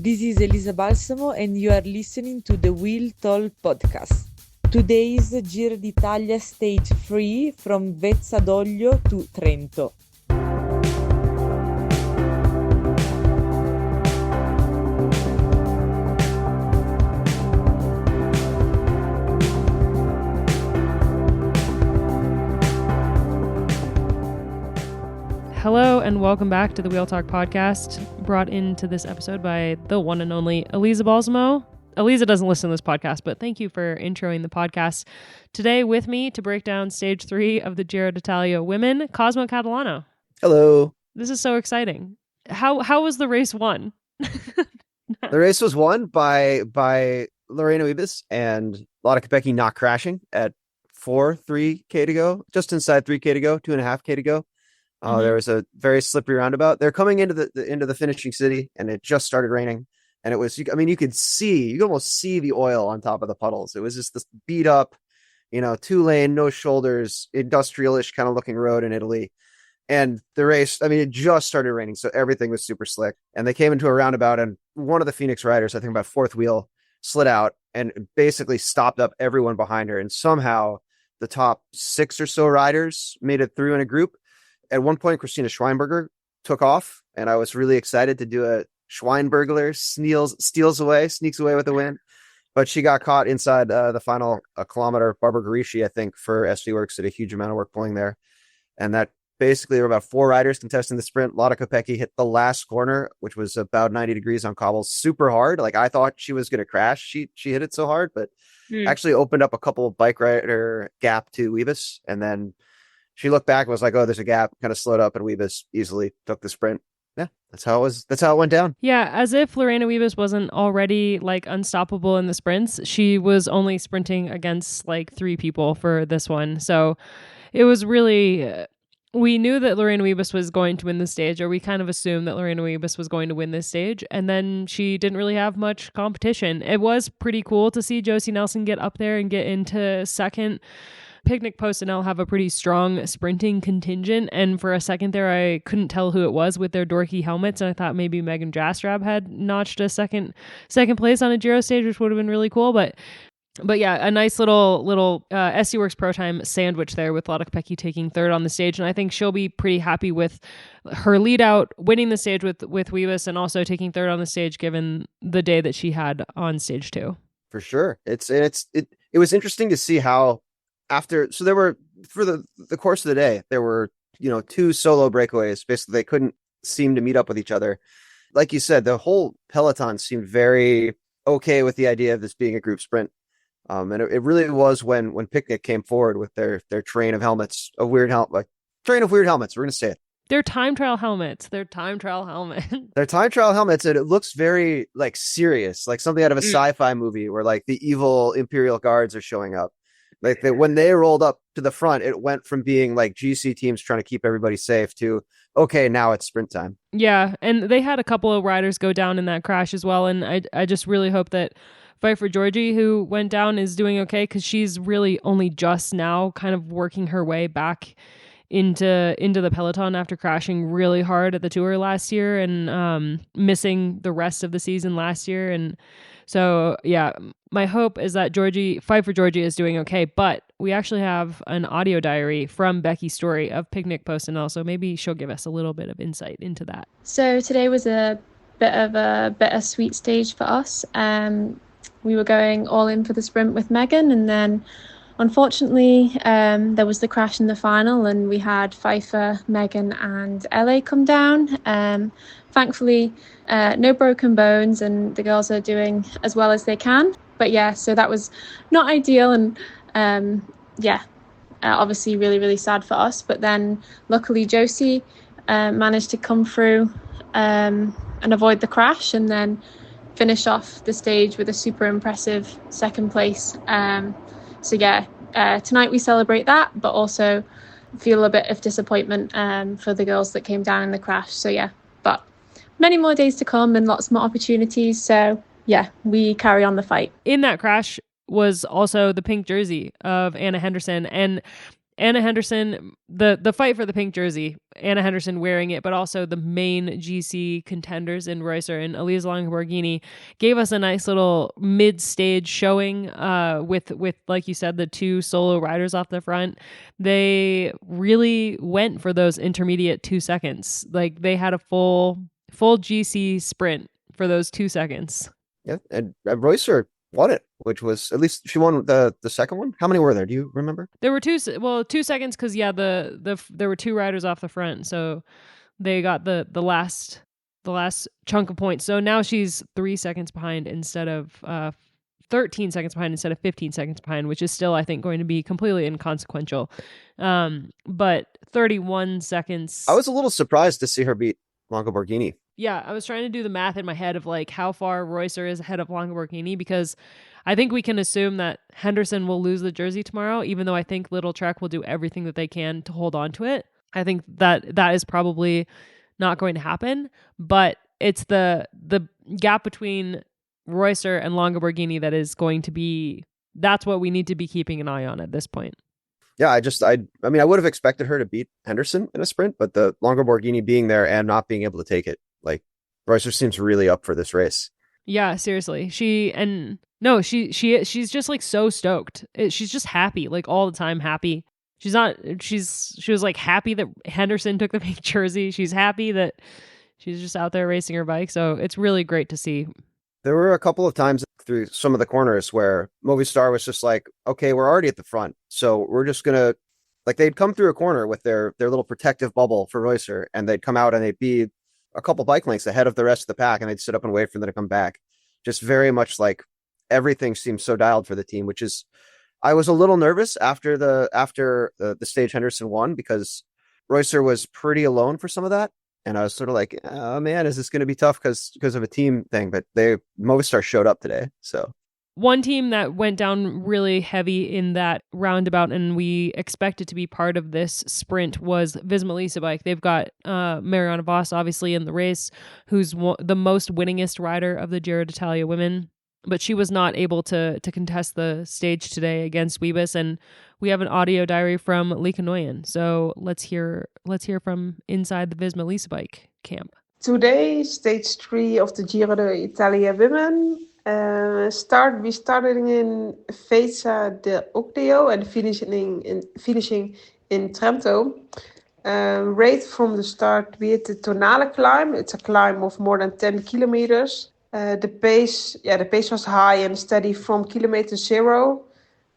This is Elisa Balsamo and you are listening to the Will Toll podcast. Today's Giro d'Italia stage 3 from Vezza d'Oglio to Trento. Hello and welcome back to the Wheel Talk podcast, brought into this episode by the one and only Elisa Balsamo. Elisa doesn't listen to this podcast, but thank you for introing the podcast. Today with me to break down stage 3 of the Giro d'Italia women, Cosmo Catalano. Hello. This is so exciting. How was the race won? The race was won by Lorena Wiebes and Lieke Nooijen not crashing at 3K to go, just inside 3K to go, 2.5K to go. There was a very slippery roundabout. They're coming into the finishing city, and it just started raining. And it was, you could almost see the oil on top of the puddles. It was just this beat up, 2-lane, no shoulders, industrial-ish kind of looking road in Italy. And the race, it just started raining, so everything was super slick. And they came into a roundabout, and one of the Phoenix riders, I think about fourth wheel, slid out and basically stopped up everyone behind her. And somehow the top 6 or so riders made it through in a group. At one point, Christina Schweinberger took off, and I was really excited to do a Schweinbergler, sneaks away with the win. But she got caught inside the final kilometer. Barbara Garici, I think, for SV Works, did a huge amount of work pulling there. And that basically there were about 4 riders contesting the sprint. Lieke Nooijen hit the last corner, which was about 90 degrees on cobbles, super hard. Like, I thought she was going to crash. She hit it so hard, but actually opened up a couple of bike rider gap to Wiebes, and then she looked back and was like, oh, there's a gap, kind of slowed up, and Wiebes easily took the sprint. Yeah, that's how it went down. Yeah, as if Lorena Wiebes wasn't already unstoppable in the sprints. She was only sprinting against 3 people for this one. So it was really, we knew that Lorena Wiebes was going to win the stage, or we kind of assumed that Lorena Wiebes was going to win this stage. And then she didn't really have much competition. It was pretty cool to see Josie Nelson get up there and get into second. Picnic PostNL have a pretty strong sprinting contingent, and for a second there I couldn't tell who it was with their dorky helmets, and I thought maybe Megan Jastrab had notched a second place on a Giro stage, which would have been really cool. But yeah, a nice little SC Works Pro Time sandwich there with Lieke Nooijen taking third on the stage, and I think she'll be pretty happy with her lead out, winning the stage with Wiebes, and also taking third on the stage given the day that she had on stage 2. For sure. It was interesting to see how so there were, for the course of the day, there were 2 solo breakaways. Basically, they couldn't seem to meet up with each other. Like you said, the whole peloton seemed very okay with the idea of this being a group sprint. And it really was when Picnic came forward with their train of helmets, train of weird helmets. We're going to say it. They're time trial helmets. They're time trial helmets, and it looks very serious, like something out of a sci-fi movie where the evil Imperial Guards are showing up. When they rolled up to the front, it went from being GC teams trying to keep everybody safe to, okay, now it's sprint time. Yeah, and they had a couple of riders go down in that crash as well, and I just really hope that Fight for Georgie, who went down, is doing okay, because she's really only just now kind of working her way back into the peloton after crashing really hard at the Tour last year and missing the rest of the season last year. And so, yeah, my hope is that Fight for Georgie is doing okay, but we actually have an audio diary from Becky Storrie of Picnic PostNL, so maybe she'll give us a little bit of insight into that. So today was a bit of a bittersweet stage for us. We were going all in for the sprint with Megan, and then unfortunately, there was the crash in the final, and we had Pfeiffer, Megan and LA come down. Thankfully, no broken bones, and the girls are doing as well as they can. But yeah, so that was not ideal, and obviously really, really sad for us. But then luckily Josie managed to come through and avoid the crash, and then finish off the stage with a super impressive second place. So yeah, tonight we celebrate that, but also feel a bit of disappointment for the girls that came down in the crash. So yeah, but many more days to come and lots more opportunities. So yeah, we carry on the fight. In that crash was also the pink jersey of Anna Henderson, and Anna Henderson, the fight for the pink jersey, Anna Henderson wearing it, but also the main GC contenders in Reusser and Elisa Longo-Borghini gave us a nice little mid-stage showing with like you said, the two solo riders off the front. They really went for those intermediate 2 seconds. Like they had a full GC sprint for those 2 seconds. Yeah, and Reusser won it, which was, at least she won the second one. How many were there? Do you remember? There were 2 seconds because there were two riders off the front, so they got the last chunk of points. So now she's 3 seconds behind instead of 13 seconds behind instead of 15 seconds behind, which is still, I think, going to be completely inconsequential. But 31 seconds. I was a little surprised to see her beat Longo-Borghini. Yeah, I was trying to do the math in my head of like how far Reusser is ahead of Longo-Borghini, because I think we can assume that Henderson will lose the jersey tomorrow, even though I think Little Trek will do everything that they can to hold on to it. I think that is probably not going to happen, but it's the gap between Reusser and Longo-Borghini that is going to be, that's what we need to be keeping an eye on at this point. Yeah, I mean, I would have expected her to beat Henderson in a sprint, but the Longo-Borghini being there and not being able to take it, like, Reusser seems really up for this race. Yeah, seriously. She's just like so stoked. She's just happy, like all the time happy. She was like happy that Henderson took the pink jersey. She's happy that she's just out there racing her bike. So it's really great to see. There were a couple of times through some of the corners where Movistar was just like, okay, we're already at the front, so we're just gonna, like, they'd come through a corner with their little protective bubble for Reusser, and they'd come out and they'd be a couple bike lengths ahead of the rest of the pack, and they'd sit up and wait for them to come back. Just very much like everything seems so dialed for the team, which is, I was a little nervous after the stage Henderson won, because Reusser was pretty alone for some of that. And I was sort of like, oh man, is this going to be tough because of a team thing? But Movistar showed up today. So one team that went down really heavy in that roundabout, and we expected to be part of this sprint, was Visma-Lease bike. They've got Marianne Vos obviously in the race, who's the most winningest rider of the Giro d'Italia women. But she was not able to contest the stage today against Wiebes, and we have an audio diary from Lieke Nooijen. So let's hear from inside the Visma-Lease bike camp. Today, stage 3 of the Giro d'Italia women. We started in Visma-Lease and finishing in Trento. Right from the start, we had the Tonale climb. It's a climb of more than 10 kilometers. The pace was high and steady from kilometer 0.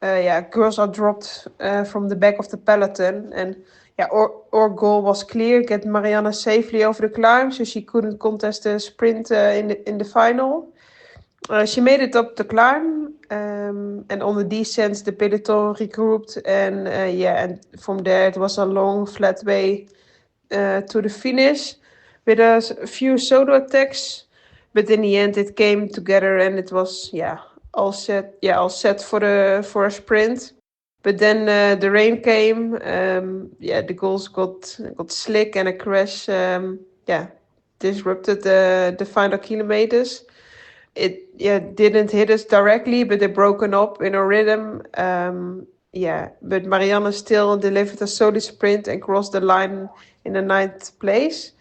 Girls are dropped from the back of the peloton, and our goal was clear: get Marianne safely over the climb, so she couldn't contest the sprint in the final. She made it up the climb, and on the descents the peloton regrouped, and from there it was a long flat way to the finish with a few solo attacks. But in the end, it came together, and it was all set for a sprint. But then the rain came. The goals got slick, and a crash disrupted the final kilometers. It didn't hit us directly, but it broken up in a rhythm. But Marianne still delivered a solid sprint and crossed the line in the 9th place.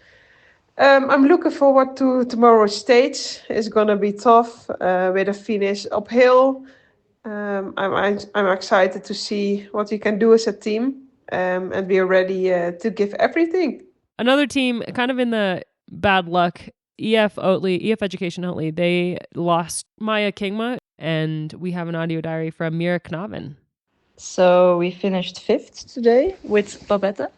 I'm looking forward to tomorrow's stage. It's gonna be tough with a finish uphill. I'm excited to see what we can do as a team, and we are ready to give everything. Another team kind of in the bad luck, EF Education-Oatly, they lost Maya Kingma, and we have an audio diary from Mirre Knaven. So we finished 5th today with Babette.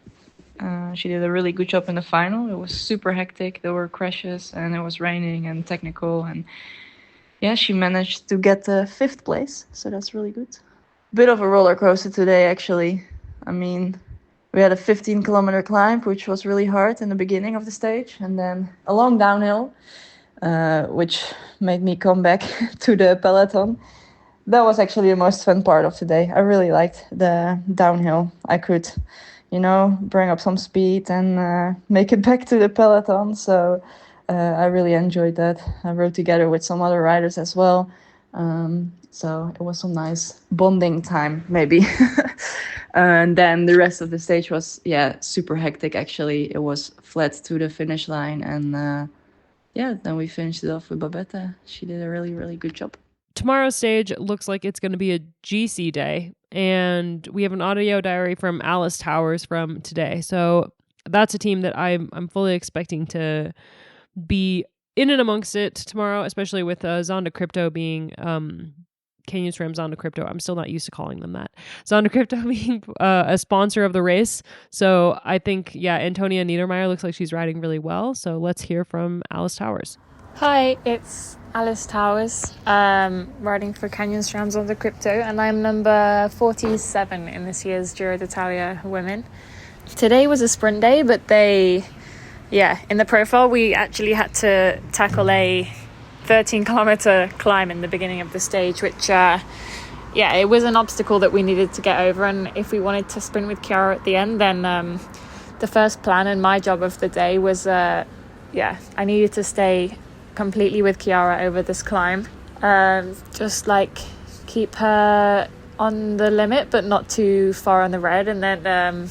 She did a really good job in the final. It was super hectic. There were crashes and it was raining and technical. And she managed to get the 5th place. So that's really good. Bit of a roller coaster today, actually. I mean, we had a 15-kilometer climb, which was really hard in the beginning of the stage. And then a long downhill, which made me come back to the peloton. That was actually the most fun part of the day. I really liked the downhill. I could bring up some speed and make it back to the peloton. So I really enjoyed that. I rode together with some other riders as well. So it was some nice bonding time, maybe. And then the rest of the stage was, super hectic, actually. It was flat to the finish line. And then we finished it off with Babette. She did a really, really good job. Tomorrow's stage looks like it's going to be a GC day. And we have an audio diary from Alice Towers from today. So that's a team that I'm fully expecting to be in and amongst it tomorrow, especially with zondacrypto being Canyon-SRAM zondacrypto. I'm still not used to calling them that. Zondacrypto being a sponsor of the race. So I think, Antonia Niedermeyer looks like she's riding really well. So let's hear from Alice Towers. Hi, it's Alice Towers, riding for Canyon-SRAM zondacrypto, and I'm number 47 in this year's Giro d'Italia Women. Today was a sprint day, but in the profile we actually had to tackle a 13-kilometer climb in the beginning of the stage, which it was an obstacle that we needed to get over. And if we wanted to sprint with Chiara at the end, then the first plan and my job of the day was I needed to stay completely with Chiara over this climb, just like keep her on the limit but not too far on the red, and then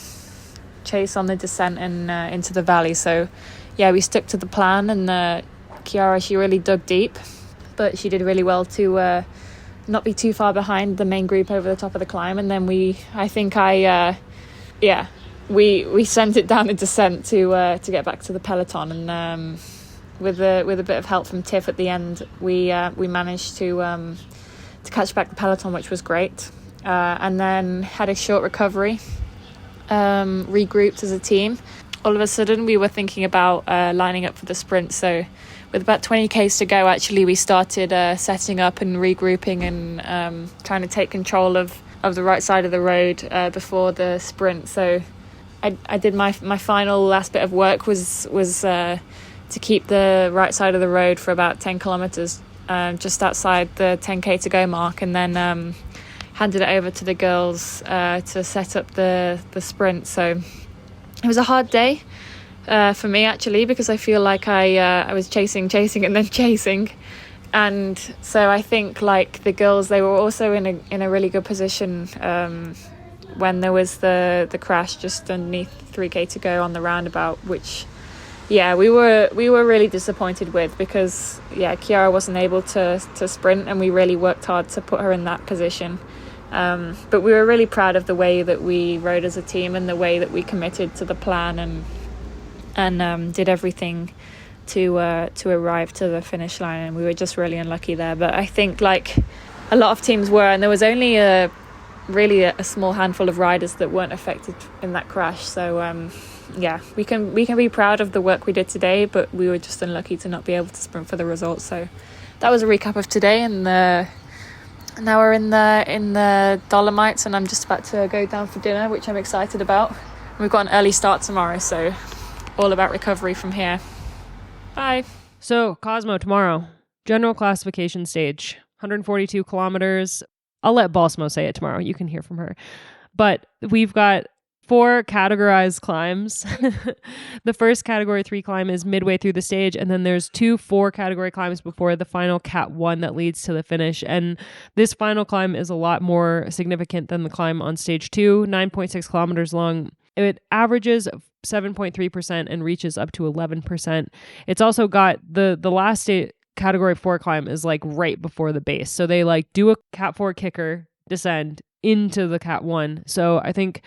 chase on the descent and into the valley. So we stuck to the plan, and Chiara, she really dug deep, but she did really well to not be too far behind the main group over the top of the climb. And then we sent it down the descent to get back to the peloton, and with a bit of help from Tiff at the end, we managed to catch back the peloton, which was great, and then had a short recovery, regrouped as a team. All of a sudden we were thinking about lining up for the sprint, so with about 20k's to go, actually we started setting up and regrouping and trying to take control of the right side of the road before the sprint. So I did my final last bit of work was to keep the right side of the road for about 10 kilometers, just outside the 10k to go mark, and then handed it over to the girls to set up the sprint. So it was a hard day for me, actually, because I feel like I was chasing and then chasing. And so I think, like, the girls, they were also in a really good position when there was the crash just underneath 3k to go on the roundabout, which we were really disappointed with, because Chiara wasn't able to sprint, and we really worked hard to put her in that position. But we were really proud of the way that we rode as a team and the way that we committed to the plan and did everything to arrive to the finish line. And we were just really unlucky there. But I think, like a lot of teams were, and there was only a small handful of riders that weren't affected in that crash. So we can be proud of the work we did today, but we were just unlucky to not be able to sprint for the results. So that was a recap of today, and now we're in the Dolomites, and I'm just about to go down for dinner, which I'm excited about. We've got an early start tomorrow, so all about recovery from here. Bye. So Cosmo tomorrow, general classification stage, 142 kilometers. I'll let Balsamo say it tomorrow. You can hear from her. But we've got 4 categorized climbs. The first category 3 climb is midway through the stage, and then there's 2 4-category climbs before the final Cat 1 that leads to the finish. And this final climb is a lot more significant than the climb on stage 2, 9.6 kilometers long. It averages 7.3% and reaches up to 11%. It's also got the last category 4 climb is like right before the base. So they like do a Cat 4 kicker, descend into the Cat 1. So I think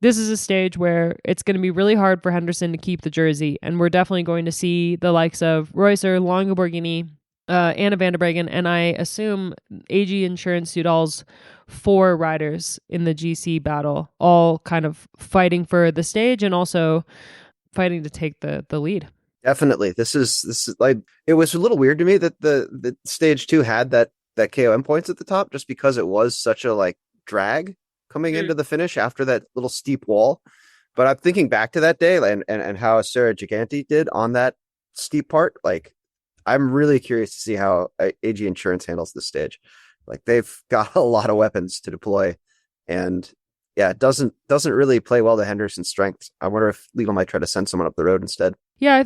this is a stage where it's going to be really hard for Henderson to keep the jersey, and we're definitely going to see the likes of Reusser, Longo Borghini, Anna van der Breggen, and I assume AG Insurance Soudal's 4 riders in the GC battle, all kind of fighting for the stage and also fighting to take the lead. Definitely. This is like, it was a little weird to me that the stage 2 had that KOM points at the top, just because it was such a like drag coming into the finish after that little steep wall. But I'm thinking back to that day and how Sarah Giganti did on that steep part. Like, I'm really curious to see how AG Insurance handles this stage. Like, they've got a lot of weapons to deploy, and it doesn't really play well to Henderson's strengths. I wonder if Legal might try to send someone up the road instead. Yeah, I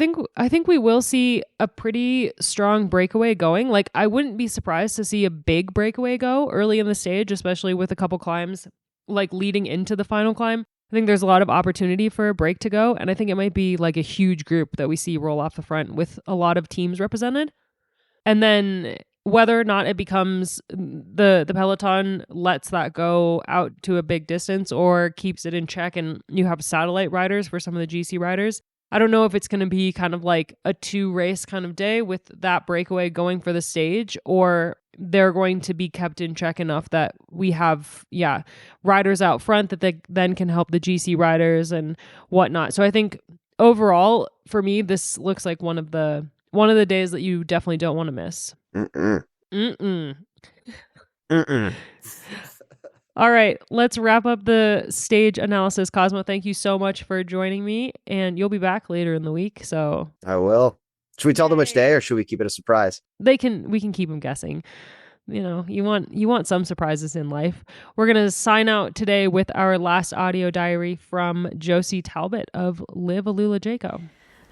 think we will see a pretty strong breakaway going. Like, I wouldn't be surprised to see a big breakaway go early in the stage, especially with a couple climbs like leading into the final climb, I think there's a lot of opportunity for a break to go. And I think it might be like a huge group that we see roll off the front with a lot of teams represented. And then whether or not it becomes the peloton lets that go out to a big distance or keeps it in check and you have satellite riders for some of the GC riders. I don't know if it's going to be kind of like a 2-race kind of day with that breakaway going for the stage, or they're going to be kept in check enough that we have, riders out front that they then can help the GC riders and whatnot. So I think overall, for me, this looks like one of the days that you definitely don't want to miss. All right, let's wrap up the stage analysis. Cosmo, thank you so much for joining me, and you'll be back later in the week. So I will. Should we tell them which day, or should we keep it a surprise? We can keep them guessing. You know, you want some surprises in life. We're gonna sign out today with our last audio diary from Josie Talbot of Liv AlUla Jayco.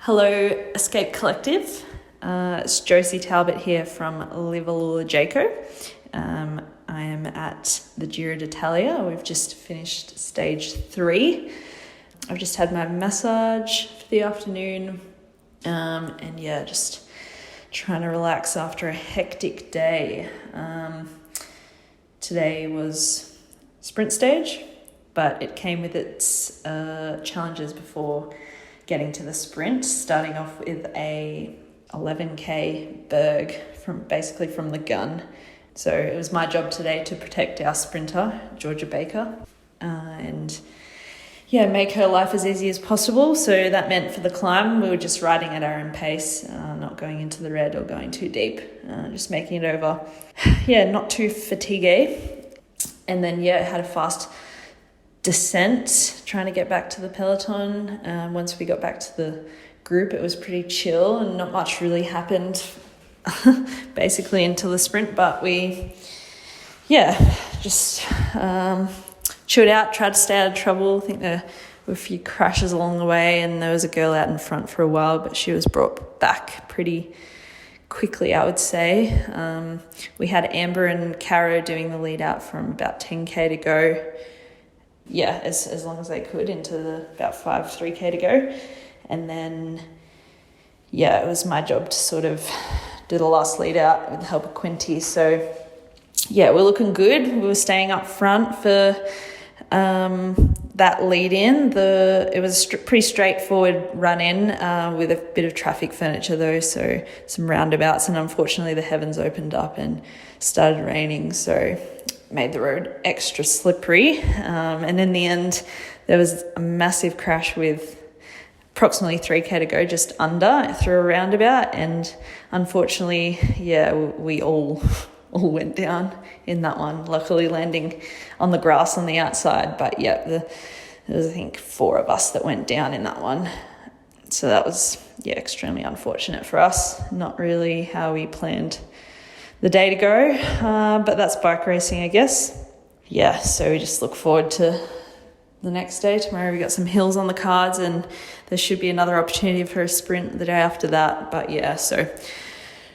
Hello, Escape Collective. It's Josie Talbot here from Liv AlUla Jayco. I am at the Giro d'Italia. We've just finished stage 3. I've just had my massage for the afternoon. Just trying to relax after a hectic day. Today was sprint stage, but it came with its challenges before getting to the sprint, starting off with a 11k berg from the gun. So it was my job today to protect our sprinter, Georgia Baker, make her life as easy as possible. So that meant for the climb, we were just riding at our own pace, not going into the red or going too deep, just making it over. Not too fatigué. And then, had a fast descent, trying to get back to the peloton. Once we got back to the group, it was pretty chill and not much really happened basically until the sprint, but we just chilled out, tried to stay out of trouble. I think there were a few crashes along the way, and there was a girl out in front for a while, but she was brought back pretty quickly, I would say. We had Amber and Caro doing the lead out from about 10k to go, as long as they could, into the about 3k to go. And then it was my job to sort of do the last lead out with the help of Quinty. So we're looking good. We were staying up front for that lead in. It was a pretty straightforward run in with a bit of traffic furniture though, so some roundabouts, and unfortunately the heavens opened up and started raining, so made the road extra slippery. And in the end, there was a massive crash with approximately 3k to go, just under, through a roundabout, and unfortunately, we all went down in that one, luckily landing on the grass on the outside. But there was, I think, 4 of us that went down in that one. So that was, extremely unfortunate for us. Not really how we planned the day to go, but that's bike racing, I guess. So we just look forward to the next day. Tomorrow we got some hills on the cards, and there should be another opportunity for a sprint the day after that. But so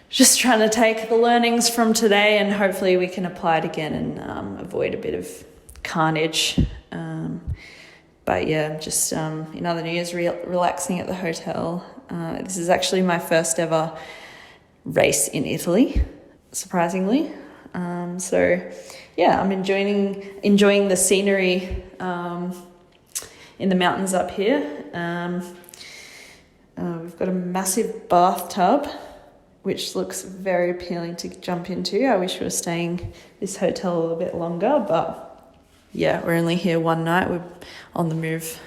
just trying to take the learnings from today, and hopefully we can apply it again and avoid a bit of carnage. Just in other news, relaxing at the hotel. This is actually my first ever race in Italy, surprisingly. I'm enjoying the scenery in the mountains up here. We've got a massive bathtub, which looks very appealing to jump into. I wish we were staying this hotel a little bit longer, but we're only here one night. We're on the move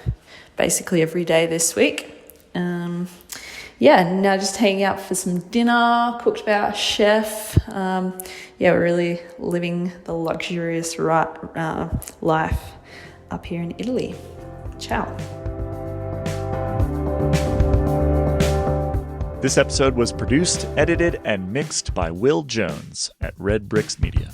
basically every day this week. Now just hanging out for some dinner, cooked by our chef. We're really living the luxurious life up here in Italy. Ciao. This episode was produced, edited, and mixed by Will Jones at Red Bricks Media.